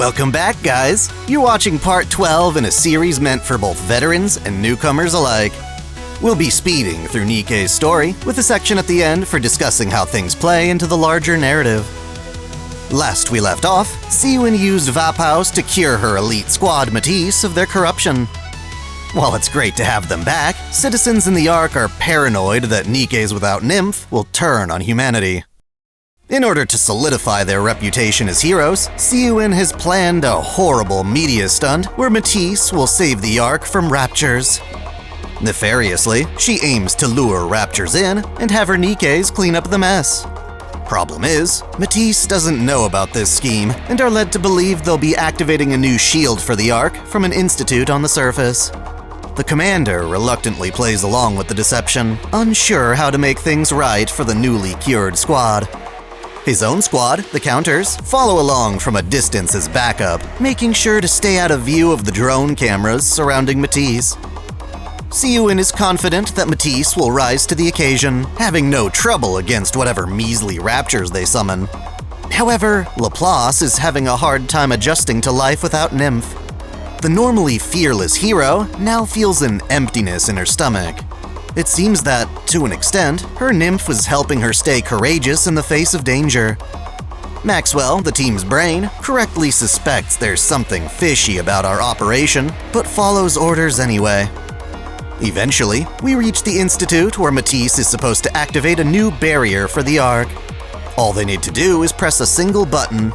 Welcome back, guys! You're watching part 12 in a series meant for both veterans and newcomers alike. We'll be speeding through Nikke's story, with a section at the end for discussing how things play into the larger narrative. Last we left off, Syuen used Vaphaus to cure her elite squad Matisse of their corruption. While it's great to have them back, citizens in the Ark are paranoid that Nikke's without Nymph will turn on humanity. In order to solidify their reputation as heroes, Syuen has planned a horrible media stunt where Matisse will save the Ark from raptures. Nefariously, she aims to lure raptures in and have her Nikke's clean up the mess. Problem is, Matisse doesn't know about this scheme and are led to believe they'll be activating a new shield for the Ark from an institute on the surface. The commander reluctantly plays along with the deception, unsure how to make things right for the newly cured squad. His own squad, the Counters, follow along from a distance as backup, making sure to stay out of view of the drone cameras surrounding Matisse. Syuen is confident that Matisse will rise to the occasion, having no trouble against whatever measly raptures they summon. However, Laplace is having a hard time adjusting to life without Nymph. The normally fearless hero now feels an emptiness in her stomach. It seems that, to an extent, her Nymph was helping her stay courageous in the face of danger. Maxwell, the team's brain, correctly suspects there's something fishy about our operation, but follows orders anyway. Eventually, we reach the Institute where Matisse is supposed to activate a new barrier for the Ark. All they need to do is press a single button.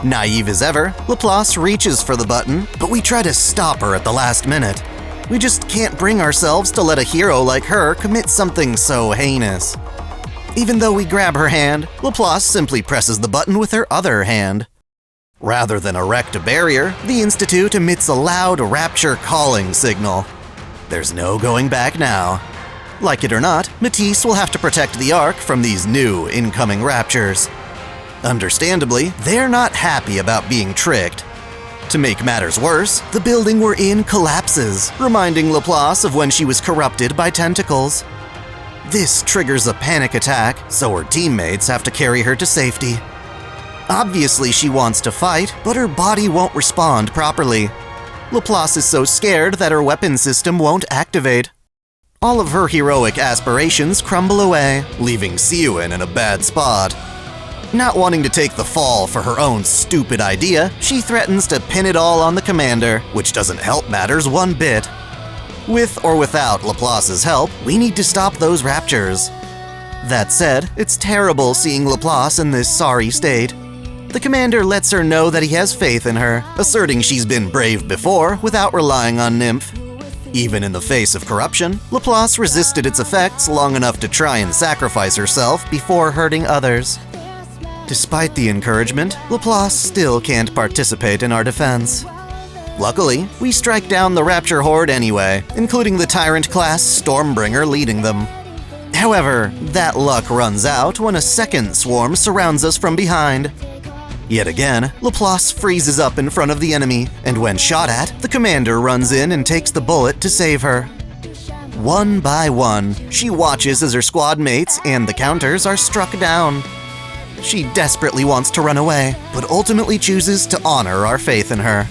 Naive as ever, Laplace reaches for the button, but we try to stop her at the last minute. We just can't bring ourselves to let a hero like her commit something so heinous. Even though we grab her hand, Laplace simply presses the button with her other hand. Rather than erect a barrier, the Institute emits a loud rapture calling signal. There's no going back now. Like it or not, Matisse will have to protect the Ark from these new incoming raptures. Understandably, they're not happy about being tricked. To make matters worse, the building we're in collapses, reminding Laplace of when she was corrupted by tentacles. This triggers a panic attack, so her teammates have to carry her to safety. Obviously she wants to fight, but her body won't respond properly. Laplace is so scared that her weapon system won't activate. All of her heroic aspirations crumble away, leaving Syuen in a bad spot. Not wanting to take the fall for her own stupid idea, she threatens to pin it all on the commander, which doesn't help matters one bit. With or without Laplace's help, we need to stop those raptures. That said, it's terrible seeing Laplace in this sorry state. The commander lets her know that he has faith in her, asserting she's been brave before without relying on Nymph. Even in the face of corruption, Laplace resisted its effects long enough to try and sacrifice herself before hurting others. Despite the encouragement, Laplace still can't participate in our defense. Luckily, we strike down the Rapture Horde anyway, including the Tyrant-class Stormbringer leading them. However, that luck runs out when a second swarm surrounds us from behind. Yet again, Laplace freezes up in front of the enemy, and when shot at, the commander runs in and takes the bullet to save her. One by one, she watches as her squad mates and the Counters are struck down. She desperately wants to run away, but ultimately chooses to honor our faith in her.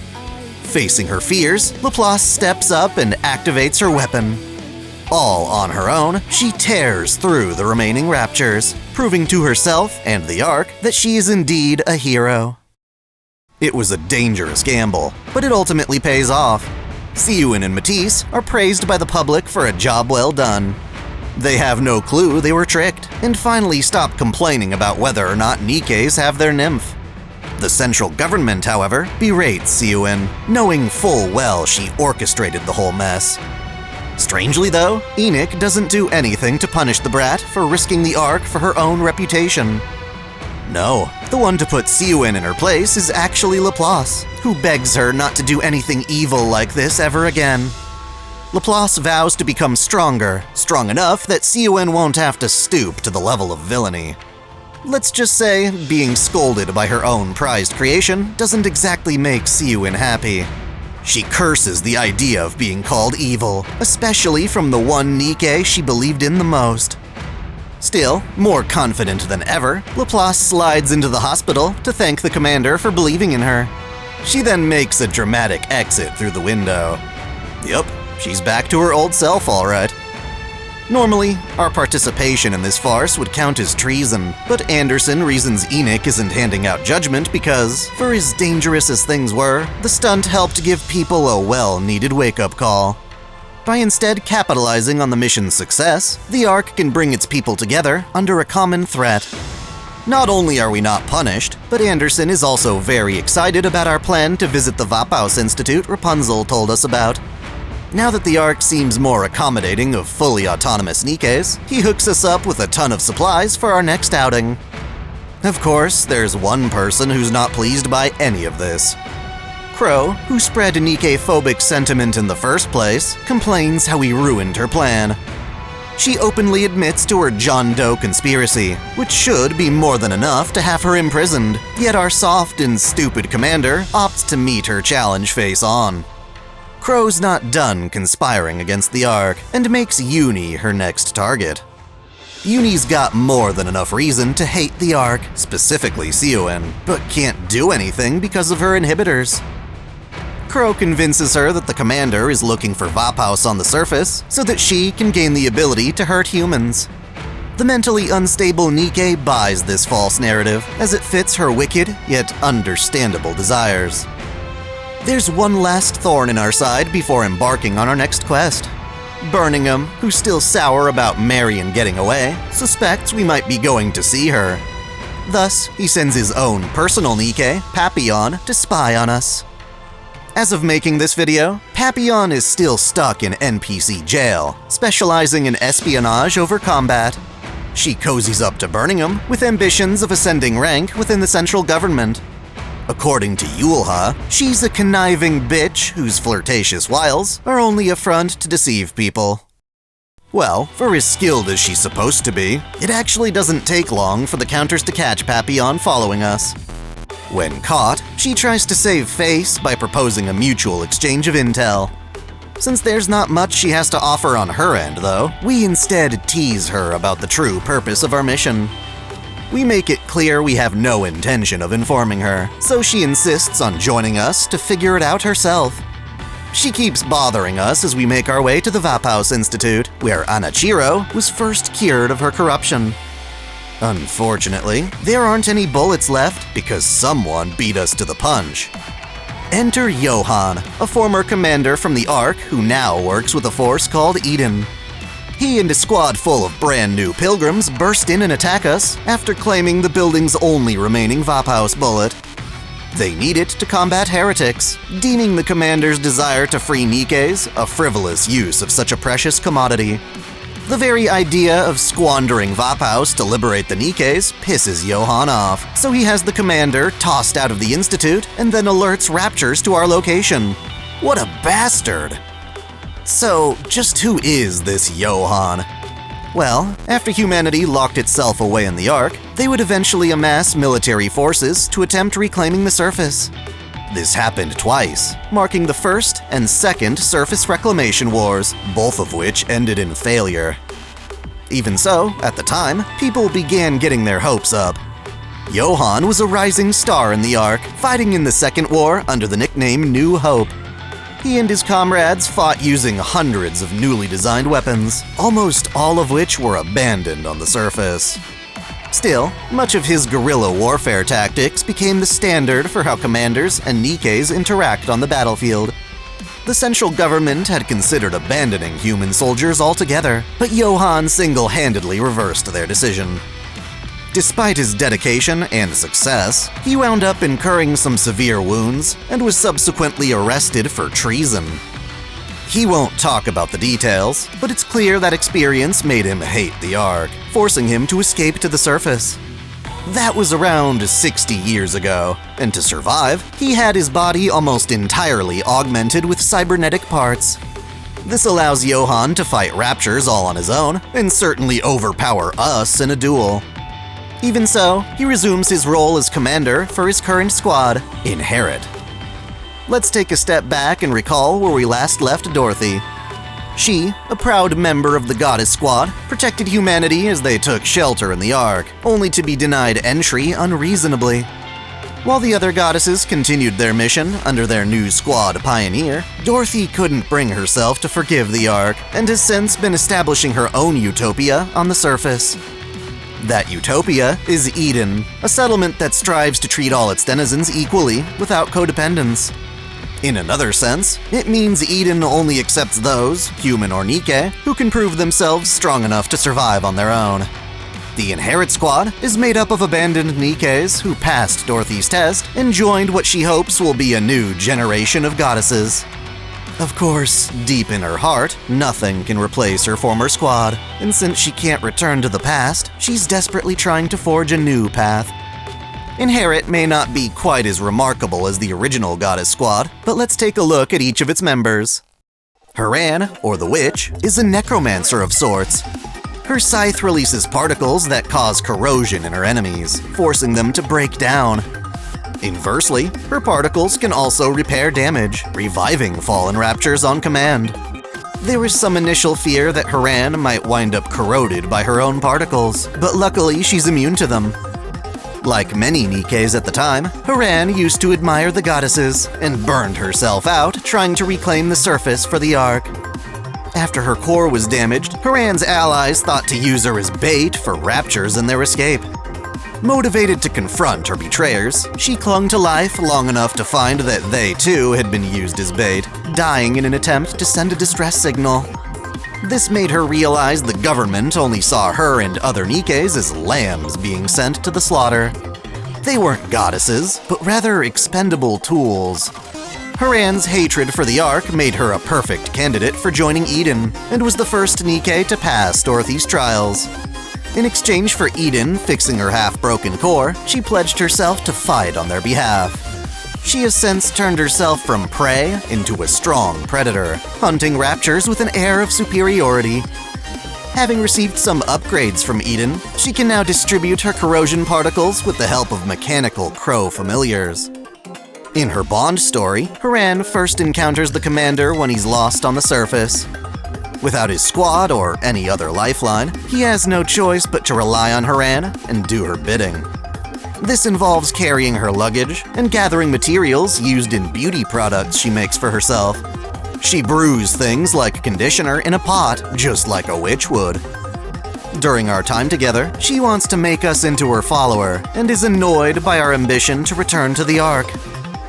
Facing her fears, Laplace steps up and activates her weapon. All on her own, she tears through the remaining raptures, proving to herself and the Ark that she is indeed a hero. It was a dangerous gamble, but it ultimately pays off. Syuen and Matisse are praised by the public for a job well done. They have no clue they were tricked, and finally stop complaining about whether or not Nikke's have their Nymph. The central government, however, berates Syuen, knowing full well she orchestrated the whole mess. Strangely though, Enoch doesn't do anything to punish the brat for risking the Ark for her own reputation. No, the one to put Syuen in her place is actually Laplace, who begs her not to do anything evil like this ever again. Laplace vows to become stronger, strong enough that Syuen won't have to stoop to the level of villainy. Let's just say, being scolded by her own prized creation doesn't exactly make Syuen happy. She curses the idea of being called evil, especially from the one Nikke she believed in the most. Still, more confident than ever, Laplace slides into the hospital to thank the commander for believing in her. She then makes a dramatic exit through the window. Yup, she's back to her old self alright. Normally, our participation in this farce would count as treason, but Anderson reasons Enoch isn't handing out judgment because, for as dangerous as things were, the stunt helped give people a well-needed wake-up call. By instead capitalizing on the mission's success, the Ark can bring its people together under a common threat. Not only are we not punished, but Anderson is also very excited about our plan to visit the Vaphaus Institute Rapunzel told us about. Now that the Ark seems more accommodating of fully autonomous Nikkes, he hooks us up with a ton of supplies for our next outing. Of course, there's one person who's not pleased by any of this. Crow, who spread Nikke-phobic sentiment in the first place, complains how we ruined her plan. She openly admits to her John Doe conspiracy, which should be more than enough to have her imprisoned, yet our soft and stupid commander opts to meet her challenge face on. Crow's not done conspiring against the Ark, and makes Uni her next target. Uni's got more than enough reason to hate the Ark, specifically Syuen, but can't do anything because of her inhibitors. Crow convinces her that the commander is looking for Vaphaus on the surface so that she can gain the ability to hurt humans. The mentally unstable Nikke buys this false narrative, as it fits her wicked yet understandable desires. There's one last thorn in our side before embarking on our next quest. Birmingham, who's still sour about Marion getting away, suspects we might be going to see her. Thus, he sends his own personal Nikke, Papillon, to spy on us. As of making this video, Papillon is still stuck in NPC jail, specializing in espionage over combat. She cozies up to Birmingham with ambitions of ascending rank within the central government. According to Yulha, she's a conniving bitch whose flirtatious wiles are only a front to deceive people. Well, for as skilled as she's supposed to be, it actually doesn't take long for the counters to catch Papillon following us. When caught, she tries to save face by proposing a mutual exchange of intel. Since there's not much she has to offer on her end, though, we instead tease her about the true purpose of our mission. We make it clear we have no intention of informing her, so she insists on joining us to figure it out herself. She keeps bothering us as we make our way to the Vaphaus Institute, where Anachiro was first cured of her corruption. Unfortunately, there aren't any bullets left because someone beat us to the punch. Enter Johan, a former commander from the Ark who now works with a force called Eden. He and a squad full of brand new pilgrims burst in and attack us after claiming the building's only remaining Vaphaus bullet. They need it to combat heretics, deeming the commander's desire to free Nikkes a frivolous use of such a precious commodity. The very idea of squandering Vaphaus to liberate the Nikkes pisses Johan off, so he has the commander tossed out of the institute and then alerts raptures to our location. What a bastard! So, just who is this Johan? Well, after humanity locked itself away in the Ark, they would eventually amass military forces to attempt reclaiming the surface. This happened twice, marking the First and Second Surface Reclamation Wars, both of which ended in failure. Even so, at the time, people began getting their hopes up. Johan was a rising star in the Ark, fighting in the Second War under the nickname New Hope. He and his comrades fought using hundreds of newly designed weapons, almost all of which were abandoned on the surface. Still, much of his guerrilla warfare tactics became the standard for how commanders and Nikkes interact on the battlefield. The central government had considered abandoning human soldiers altogether, but Johan single-handedly reversed their decision. Despite his dedication and success, he wound up incurring some severe wounds and was subsequently arrested for treason. He won't talk about the details, but it's clear that experience made him hate the Ark, forcing him to escape to the surface. That was around 60 years ago, and to survive, he had his body almost entirely augmented with cybernetic parts. This allows Johan to fight raptures all on his own, and certainly overpower us in a duel. Even so, he resumes his role as commander for his current squad, Inherit. Let's take a step back and recall where we last left Dorothy. She, a proud member of the Goddess Squad, protected humanity as they took shelter in the Ark, only to be denied entry unreasonably. While the other goddesses continued their mission under their new squad pioneer, Dorothy couldn't bring herself to forgive the Ark and has since been establishing her own utopia on the surface. That utopia is Eden, a settlement that strives to treat all its denizens equally without codependence. In another sense, it means Eden only accepts those, human or Nikke, who can prove themselves strong enough to survive on their own. The Inherit Squad is made up of abandoned Nikkes who passed Dorothy's test and joined what she hopes will be a new generation of goddesses. Of course, deep in her heart, nothing can replace her former squad, and since she can't return to the past, she's desperately trying to forge a new path. Inherit may not be quite as remarkable as the original goddess squad, but let's take a look at each of its members. Harran, or the Witch, is a necromancer of sorts. Her scythe releases particles that cause corrosion in her enemies, forcing them to break down. Inversely, her particles can also repair damage, reviving fallen raptures on command. There was some initial fear that Harran might wind up corroded by her own particles, but luckily she's immune to them. Like many Nikkes at the time, Harran used to admire the goddesses and burned herself out trying to reclaim the surface for the Ark. After her core was damaged, Harran's allies thought to use her as bait for raptures in their escape. Motivated to confront her betrayers, she clung to life long enough to find that they too had been used as bait, dying in an attempt to send a distress signal. This made her realize the government only saw her and other Nikkes as lambs being sent to the slaughter. They weren't goddesses, but rather expendable tools. Harran's hatred for the Ark made her a perfect candidate for joining Eden, and was the first Nikke to pass Dorothy's trials. In exchange for Eden fixing her half-broken core, she pledged herself to fight on their behalf. She has since turned herself from prey into a strong predator, hunting raptures with an air of superiority. Having received some upgrades from Eden, she can now distribute her corrosion particles with the help of mechanical crow familiars. In her Bond story, Harran first encounters the commander when he's lost on the surface. Without his squad or any other lifeline, he has no choice but to rely on Harran and do her bidding. This involves carrying her luggage and gathering materials used in beauty products she makes for herself. She brews things like conditioner in a pot, just like a witch would. During our time together, she wants to make us into her follower and is annoyed by our ambition to return to the Ark.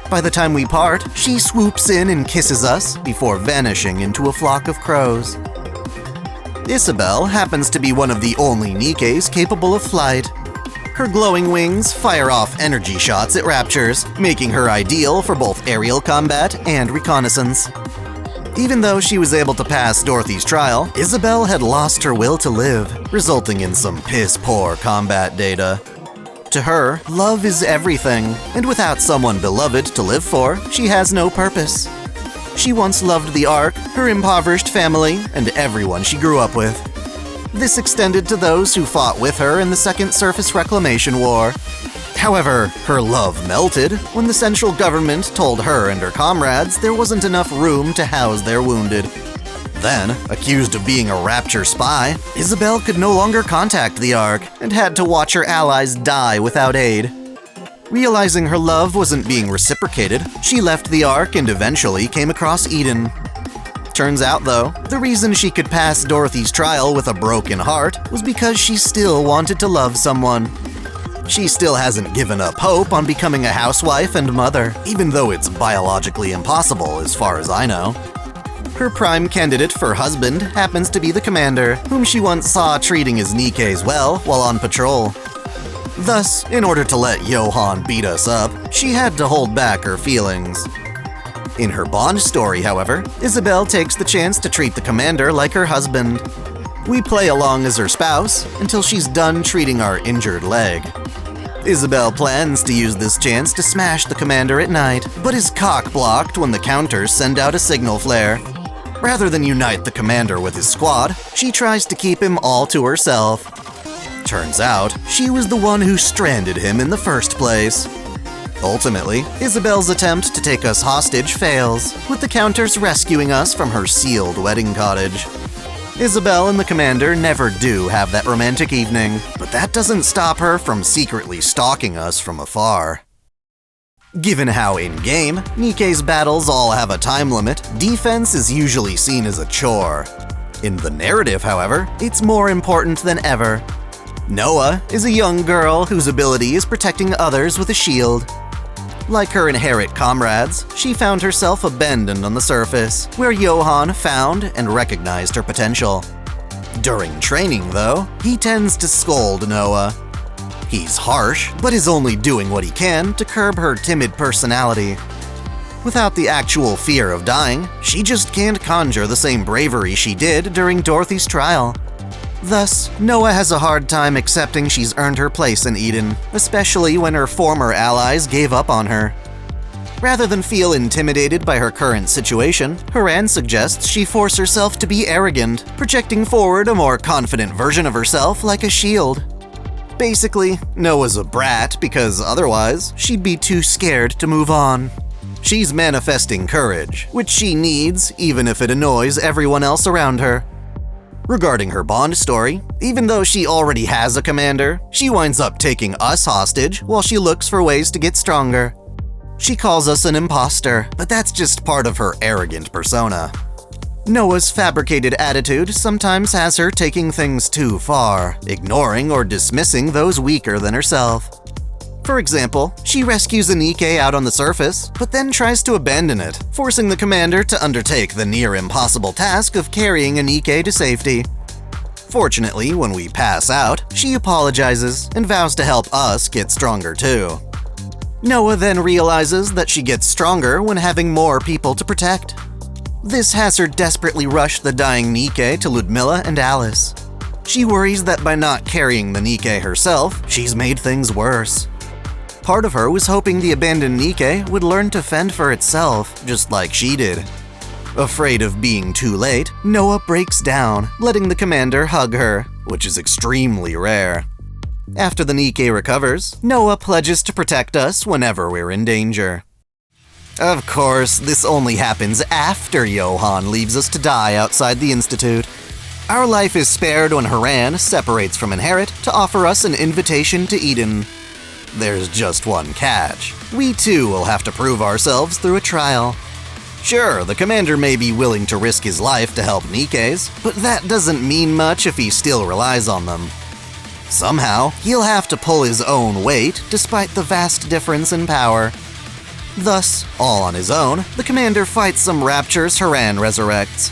By the time we part, she swoops in and kisses us before vanishing into a flock of crows. Isabel happens to be one of the only Nikkes capable of flight. Her glowing wings fire off energy shots at raptures, making her ideal for both aerial combat and reconnaissance. Even though she was able to pass Dorothy's trial, Isabel had lost her will to live, resulting in some piss-poor combat data. To her, love is everything, and without someone beloved to live for, she has no purpose. She once loved the Ark, her impoverished family, and everyone she grew up with. This extended to those who fought with her in the Second Surface Reclamation War. However, her love melted when the central government told her and her comrades there wasn't enough room to house their wounded. Then, accused of being a rapture spy, Isabel could no longer contact the Ark and had to watch her allies die without aid. Realizing her love wasn't being reciprocated, she left the Ark and eventually came across Eden. Turns out, though, the reason she could pass Dorothy's trial with a broken heart was because she still wanted to love someone. She still hasn't given up hope on becoming a housewife and mother, even though it's biologically impossible as far as I know. Her prime candidate for husband happens to be the commander, whom she once saw treating his Nikkes well while on patrol. Thus, in order to let Johan beat us up, she had to hold back her feelings. In her Bond story, however, Isabel takes the chance to treat the commander like her husband. We play along as her spouse until she's done treating our injured leg. Isabel plans to use this chance to smash the commander at night, but is cock-blocked when the counters send out a signal flare. Rather than unite the commander with his squad, she tries to keep him all to herself. Turns out, she was the one who stranded him in the first place. Ultimately, Isabel's attempt to take us hostage fails, with the counters rescuing us from her sealed wedding cottage. Isabel and the commander never do have that romantic evening, but that doesn't stop her from secretly stalking us from afar. Given how in-game, Nikke's battles all have a time limit, defense is usually seen as a chore. In the narrative, however, it's more important than ever. Noah is a young girl whose ability is protecting others with a shield. Like her inherent comrades, she found herself abandoned on the surface, where Johan found and recognized her potential. During training, though, he tends to scold Noah. He's harsh, but is only doing what he can to curb her timid personality. Without the actual fear of dying, she just can't conjure the same bravery she did during Dorothy's trial. Thus, Noah has a hard time accepting she's earned her place in Eden, especially when her former allies gave up on her. Rather than feel intimidated by her current situation, Harran suggests she force herself to be arrogant, projecting forward a more confident version of herself like a shield. Basically, Noah's a brat because otherwise, she'd be too scared to move on. She's manifesting courage, which she needs even if it annoys everyone else around her. Regarding her Bond story, even though she already has a commander, she winds up taking us hostage while she looks for ways to get stronger. She calls us an imposter, but that's just part of her arrogant persona. Noah's fabricated attitude sometimes has her taking things too far, ignoring or dismissing those weaker than herself. For example, she rescues a Nikke out on the surface, but then tries to abandon it, forcing the commander to undertake the near-impossible task of carrying a Nikke to safety. Fortunately, when we pass out, she apologizes and vows to help us get stronger too. Noah then realizes that she gets stronger when having more people to protect. This has her desperately rush the dying Nikke to Ludmilla and Alice. She worries that by not carrying the Nikke herself, she's made things worse. Part of her was hoping the abandoned Nikke would learn to fend for itself, just like she did. Afraid of being too late, Noah breaks down, letting the commander hug her, which is extremely rare. After the Nikke recovers, Noah pledges to protect us whenever we're in danger. Of course, this only happens after Johan leaves us to die outside the Institute. Our life is spared when Harran separates from Inherit to offer us an invitation to Eden. There's just one catch. We too will have to prove ourselves through a trial. Sure, the commander may be willing to risk his life to help Nikkes, but that doesn't mean much if he still relies on them. Somehow, he'll have to pull his own weight despite the vast difference in power. Thus, all on his own, the commander fights some raptures Harran resurrects.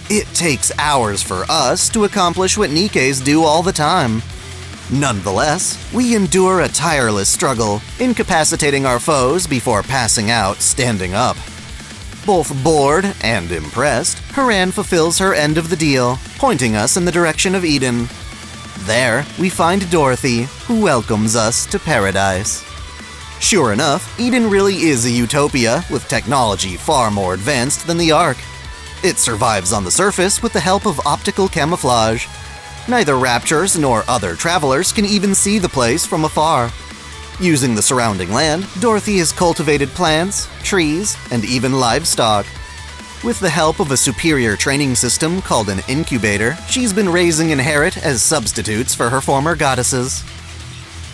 It takes hours for us to accomplish what Nikkes do all the time. Nonetheless, we endure a tireless struggle, incapacitating our foes before passing out standing up. Both bored and impressed, Harran fulfills her end of the deal, pointing us in the direction of Eden. There, we find Dorothy, who welcomes us to paradise. Sure enough, Eden really is a utopia with technology far more advanced than the Ark. It survives on the surface with the help of optical camouflage. Neither raptures nor other travelers can even see the place from afar. Using the surrounding land, Dorothy has cultivated plants, trees, and even livestock. With the help of a superior training system called an incubator, she's been raising Inherit as substitutes for her former goddesses.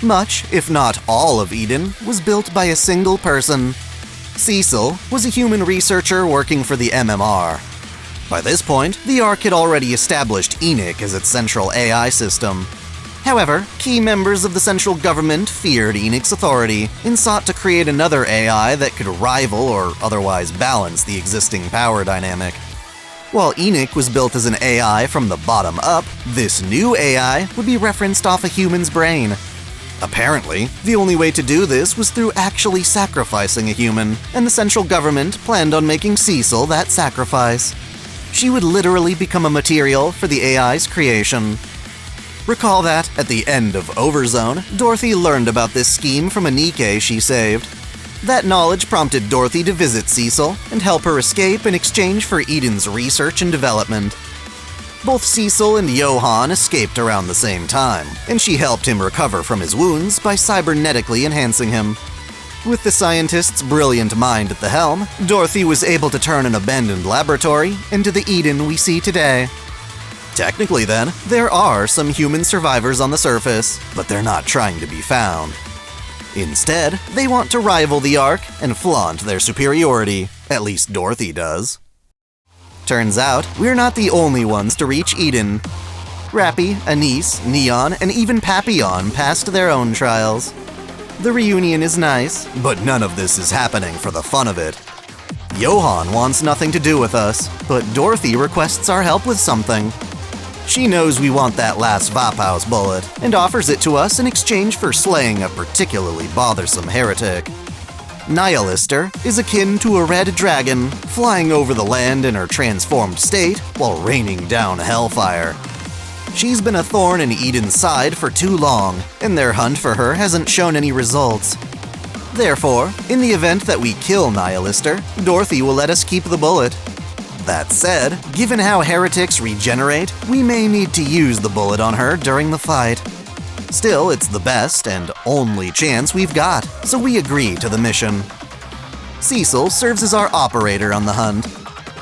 Much, if not all of Eden, was built by a single person. Cecil was a human researcher working for the MMR. By this point, the Ark had already established Enoch as its central AI system. However, key members of the central government feared Enoch's authority and sought to create another AI that could rival or otherwise balance the existing power dynamic. While Enoch was built as an AI from the bottom up, this new AI would be referenced off a human's brain. Apparently, the only way to do this was through actually sacrificing a human, and the central government planned on making Cecil that sacrifice. She would literally become a material for the AI's creation. Recall that, at the end of Overzone, Dorothy learned about this scheme from a Nikke she saved. That knowledge prompted Dorothy to visit Cecil and help her escape in exchange for Eden's research and development. Both Cecil and Johan escaped around the same time, and she helped him recover from his wounds by cybernetically enhancing him. With the scientist's brilliant mind at the helm, Dorothy was able to turn an abandoned laboratory into the Eden we see today. Technically then, there are some human survivors on the surface, but they're not trying to be found. Instead, they want to rival the Ark and flaunt their superiority. At least Dorothy does. Turns out, we're not the only ones to reach Eden. Rapi, Anise, Neon, and even Papillon passed their own trials. The reunion is nice, but none of this is happening for the fun of it. Johan wants nothing to do with us, but Dorothy requests our help with something. She knows we want that last Vaphaus bullet, and offers it to us in exchange for slaying a particularly bothersome heretic. Nihilister is akin to a red dragon, flying over the land in her transformed state while raining down hellfire. She's been a thorn in Eden's side for too long, and their hunt for her hasn't shown any results. Therefore, in the event that we kill Nihilister, Dorothy will let us keep the bullet. That said, given how heretics regenerate, we may need to use the bullet on her during the fight. Still, it's the best and only chance we've got, so we agree to the mission. Cecil serves as our operator on the hunt.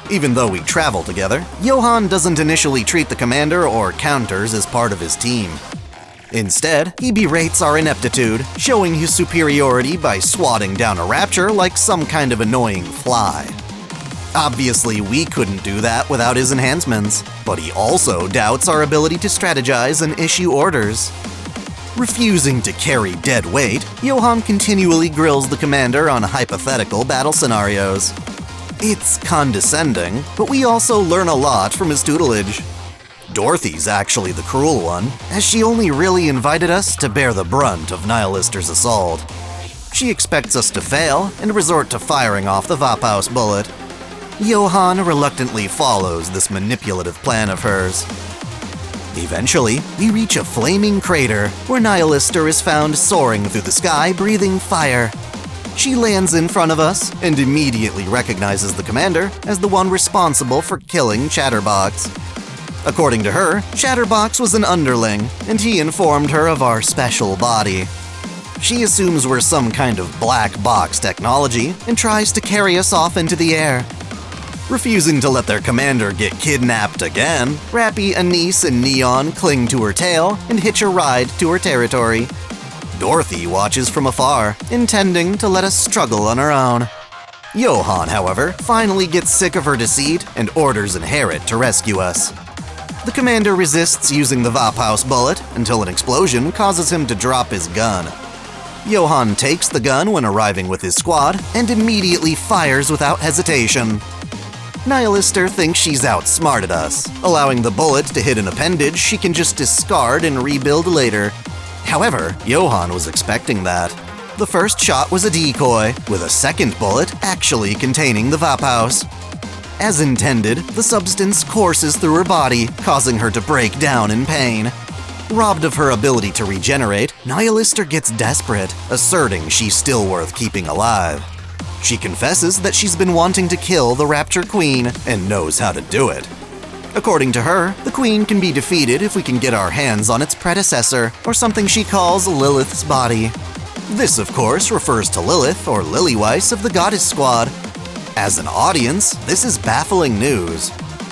Even though we travel together, Johan doesn't initially treat the commander or counters as part of his team. Instead, he berates our ineptitude, showing his superiority by swatting down a rapture like some kind of annoying fly. Obviously, we couldn't do that without his enhancements, but he also doubts our ability to strategize and issue orders. Refusing to carry dead weight, Johan continually grills the commander on hypothetical battle scenarios. It's condescending, but we also learn a lot from his tutelage. Dorothy's actually the cruel one, as she only really invited us to bear the brunt of Nihilister's assault. She expects us to fail and resort to firing off the Vaphaus bullet. Johan reluctantly follows this manipulative plan of hers. Eventually, we reach a flaming crater where Nihilister is found soaring through the sky breathing fire. She lands in front of us and immediately recognizes the commander as the one responsible for killing Chatterbox. According to her, Chatterbox was an underling, and he informed her of our special body. She assumes we're some kind of black box technology and tries to carry us off into the air. Refusing to let their commander get kidnapped again, Rapi, Anise, and Neon cling to her tail and hitch a ride to her territory. Dorothy watches from afar, intending to let us struggle on our own. Johan, however, finally gets sick of her deceit and orders an Harran to rescue us. The commander resists using the Vaphaus bullet until an explosion causes him to drop his gun. Johan takes the gun when arriving with his squad and immediately fires without hesitation. Nihilister thinks she's outsmarted us, allowing the bullet to hit an appendage she can just discard and rebuild later. However, Johan was expecting that. The first shot was a decoy, with a second bullet actually containing the Vaphaus. As intended, the substance courses through her body, causing her to break down in pain. Robbed of her ability to regenerate, Nihilister gets desperate, asserting she's still worth keeping alive. She confesses that she's been wanting to kill the Rapture Queen and knows how to do it. According to her, the Queen can be defeated if we can get our hands on its predecessor, or something she calls Lilith's body. This, of course, refers to Lilith, or Lillyweiss of the Goddess Squad. As an audience, this is baffling news.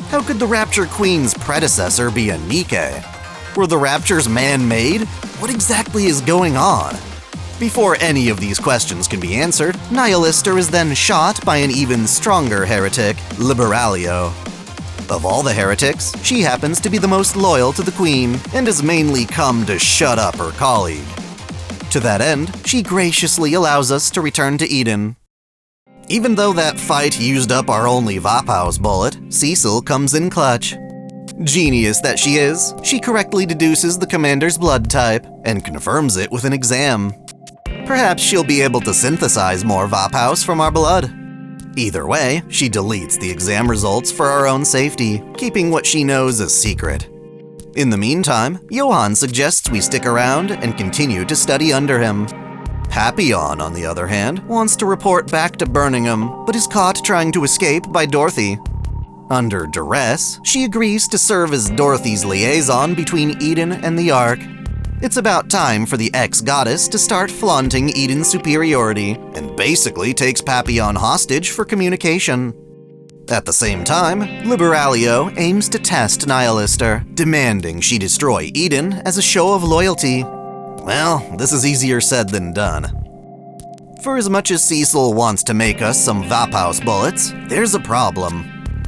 How could the Rapture Queen's predecessor be a Nikke? Were the Raptures man-made? What exactly is going on? Before any of these questions can be answered, Nihilister is then shot by an even stronger heretic, Liberalio. Of all the heretics, she happens to be the most loyal to the Queen, and has mainly come to shut up her colleague. To that end, she graciously allows us to return to Eden. Even though that fight used up our only Vaphaus bullet, Cecil comes in clutch. Genius that she is, she correctly deduces the commander's blood type, and confirms it with an exam. Perhaps she'll be able to synthesize more Vaphaus from our blood. Either way, she deletes the exam results for our own safety, keeping what she knows a secret. In the meantime, Johan suggests we stick around and continue to study under him. Papillon, on the other hand, wants to report back to Birmingham, but is caught trying to escape by Dorothy. Under duress, she agrees to serve as Dorothy's liaison between Eden and the Ark. It's about time for the ex-goddess to start flaunting Eden's superiority, and basically takes Papillon hostage for communication. At the same time, Liberalio aims to test Nihilister, demanding she destroy Eden as a show of loyalty. Well, this is easier said than done. For as much as Cecil wants to make us some Vaphaus bullets, there's a problem.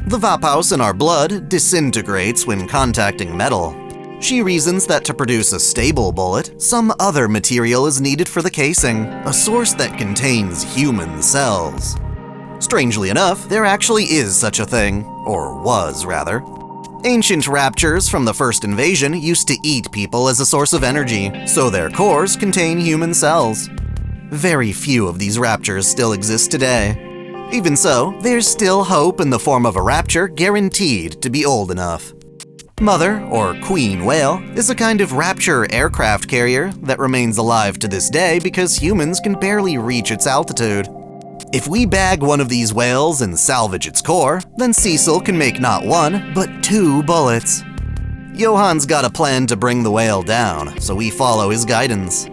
The Vaphaus in our blood disintegrates when contacting metal. She reasons that to produce a stable bullet, some other material is needed for the casing, a source that contains human cells. Strangely enough, there actually is such a thing, or was rather. Ancient raptures from the first invasion used to eat people as a source of energy, so their cores contain human cells. Very few of these raptures still exist today. Even so, there's still hope in the form of a rapture guaranteed to be old enough. Mother, or queen whale, is a kind of rapture aircraft carrier that remains alive to this day because humans can barely reach its altitude. If we bag one of these whales and salvage its core, then Cecil can make not one, but 2 bullets. Johan's got a plan to bring the whale down, so we follow his guidance.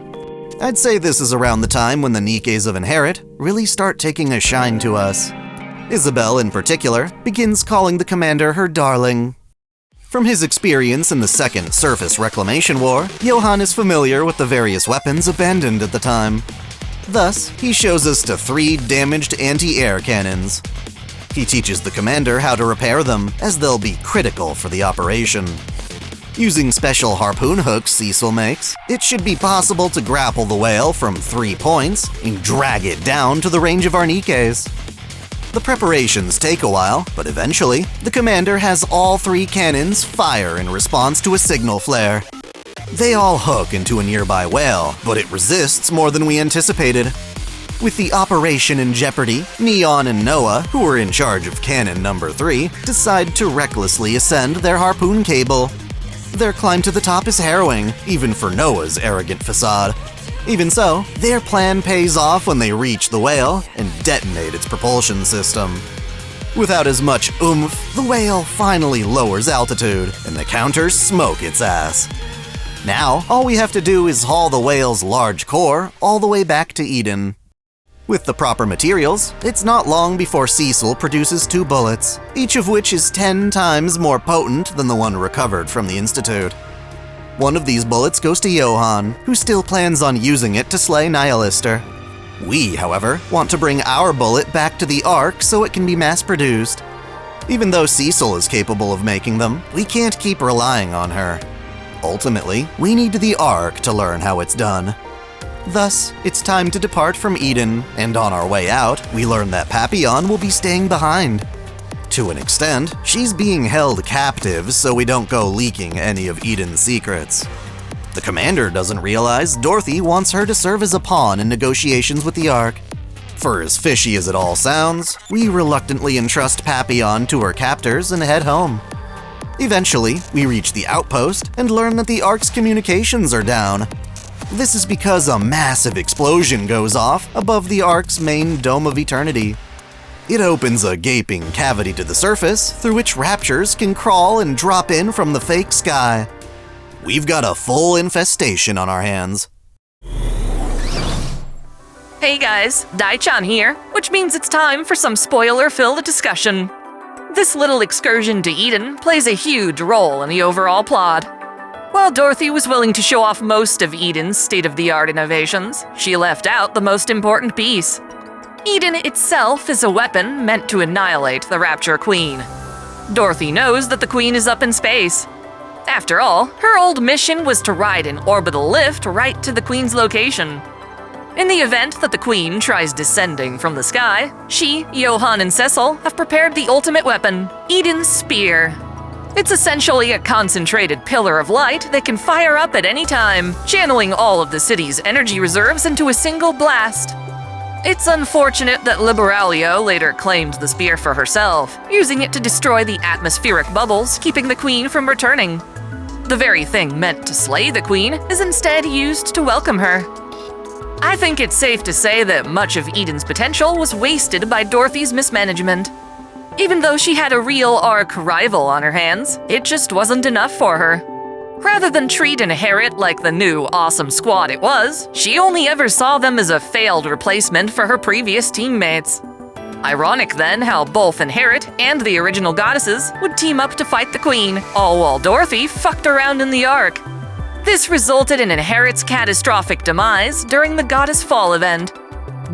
I'd say this is around the time when the Nikkes of Inherit really start taking a shine to us. Isabel, in particular, begins calling the commander her darling. From his experience in the Second Surface Reclamation War, Johan is familiar with the various weapons abandoned at the time. Thus, he shows us to 3 damaged anti-air cannons. He teaches the commander how to repair them, as they'll be critical for the operation. Using special harpoon hooks Cecil makes, it should be possible to grapple the whale from 3 points and drag it down to the range of our Nikkes. The preparations take a while, but eventually, the commander has all 3 cannons fire in response to a signal flare. They all hook into a nearby whale, but it resists more than we anticipated. With the operation in jeopardy, Neon and Noah, who were in charge of cannon number 3, decide to recklessly ascend their harpoon cable. Their climb to the top is harrowing, even for Noah's arrogant facade. Even so, their plan pays off when they reach the whale and detonate its propulsion system. Without as much oomph, the whale finally lowers altitude, and the counters smoke its ass. Now, all we have to do is haul the whale's large core all the way back to Eden. With the proper materials, it's not long before Cecil produces 2 bullets, each of which is 10 times more potent than the one recovered from the Institute. One of these bullets goes to Johan, who still plans on using it to slay Nihilister. We, however, want to bring our bullet back to the Ark so it can be mass-produced. Even though Cecil is capable of making them, we can't keep relying on her. Ultimately, we need the Ark to learn how it's done. Thus, it's time to depart from Eden, and on our way out, we learn that Papillon will be staying behind. To an extent, she's being held captive so we don't go leaking any of Eden's secrets. The commander doesn't realize Dorothy wants her to serve as a pawn in negotiations with the Ark. For as fishy as it all sounds, we reluctantly entrust Papillon to her captors and head home. Eventually, we reach the outpost and learn that the Ark's communications are down. This is because a massive explosion goes off above the Ark's main Dome of Eternity. It opens a gaping cavity to the surface through which raptures can crawl and drop in from the fake sky. We've got a full infestation on our hands. Hey guys, Dai-chan here, which means it's time for some spoiler-filled discussion. This little excursion to Eden plays a huge role in the overall plot. While Dorothy was willing to show off most of Eden's state-of-the-art innovations, she left out the most important piece. Eden itself is a weapon meant to annihilate the Rapture Queen. Dorothy knows that the Queen is up in space. After all, her old mission was to ride an orbital lift right to the Queen's location. In the event that the Queen tries descending from the sky, she, Johan, and Cecil have prepared the ultimate weapon, Eden's Spear. It's essentially a concentrated pillar of light that can fire up at any time, channeling all of the city's energy reserves into a single blast. It's unfortunate that Liberalia later claimed the spear for herself, using it to destroy the atmospheric bubbles, keeping the Queen from returning. The very thing meant to slay the Queen is instead used to welcome her. I think it's safe to say that much of Eden's potential was wasted by Dorothy's mismanagement. Even though she had a real Ark rival on her hands, it just wasn't enough for her. Rather than treat Inherit like the new awesome squad it was, she only ever saw them as a failed replacement for her previous teammates. Ironic then how both Inherit and the original goddesses would team up to fight the Queen, all while Dorothy fucked around in the Ark. This resulted in Inherit's catastrophic demise during the Goddess Fall event.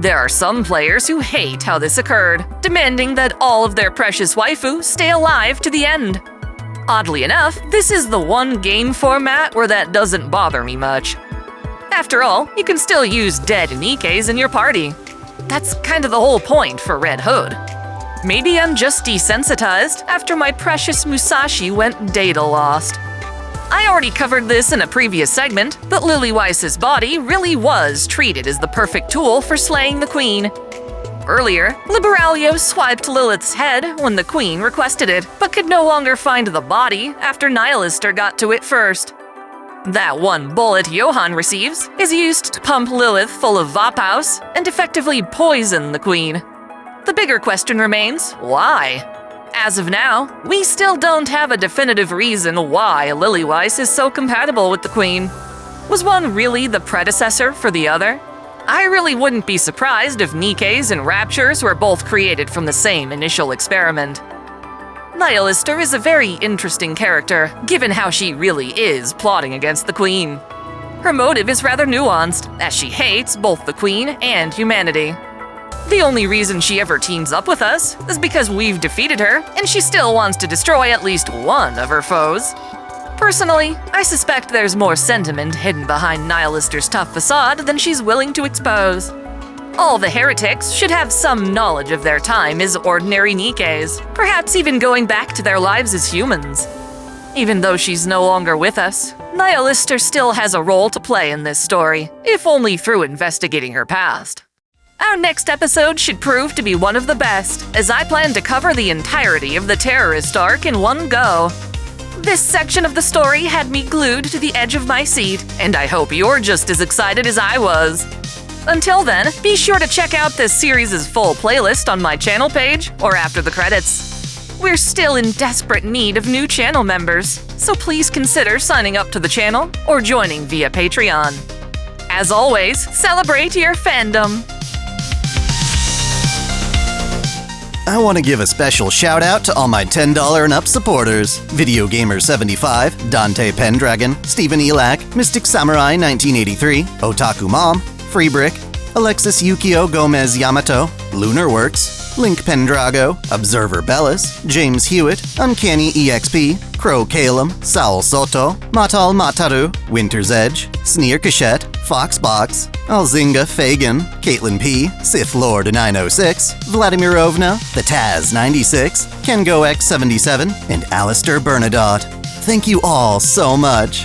There are some players who hate how this occurred, demanding that all of their precious waifu stay alive to the end. Oddly enough, this is the one game format where that doesn't bother me much. After all, you can still use dead Nikkes in your party. That's kind of the whole point for Red Hood. Maybe I'm just desensitized after my precious Musashi went data lost. I already covered this in a previous segment, but Lily-Weiss's body really was treated as the perfect tool for slaying the queen. Earlier, Liberalio swiped Lilith's head when the queen requested it, but could no longer find the body after Nihilister got to it first. That one bullet Johan receives is used to pump Lilith full of Vaphaus and effectively poison the queen. The bigger question remains, why? As of now, we still don't have a definitive reason why Lily-Weiss is so compatible with the queen. Was one really the predecessor for the other? I really wouldn't be surprised if Nikkes and Raptures were both created from the same initial experiment. Nihilister is a very interesting character, given how she really is plotting against the queen. Her motive is rather nuanced, as she hates both the queen and humanity. The only reason she ever teams up with us is because we've defeated her, and she still wants to destroy at least one of her foes. Personally, I suspect there's more sentiment hidden behind Nihilister's tough facade than she's willing to expose. All the heretics should have some knowledge of their time as ordinary Nikkes, perhaps even going back to their lives as humans. Even though she's no longer with us, Nihilister still has a role to play in this story, if only through investigating her past. Our next episode should prove to be one of the best, as I plan to cover the entirety of the terrorist arc in one go. This section of the story had me glued to the edge of my seat, and I hope you're just as excited as I was. Until then, be sure to check out this series' full playlist on my channel page or after the credits. We're still in desperate need of new channel members, so please consider signing up to the channel or joining via Patreon. As always, celebrate your fandom! I want to give a special shout out to all my $10 and up supporters: Video Gamer 75, Dante Pendragon, Stephen Elak, Mystic Samurai 1983, Otaku Mom, Free Brick, Alexis Yukio Gomez Yamato, Lunar Works, Link Pendrago, Observer Bellis, James Hewitt, Uncanny EXP, Crow Calum, Saul Soto, Matal Mataru, Winter's Edge, Sneer Cachette, Foxbox, Alzinga Fagan, Caitlin P, Sith Lord 906, Vladimirovna, The Taz 96, Kengo X 77, and Alistair Bernadotte. Thank you all so much.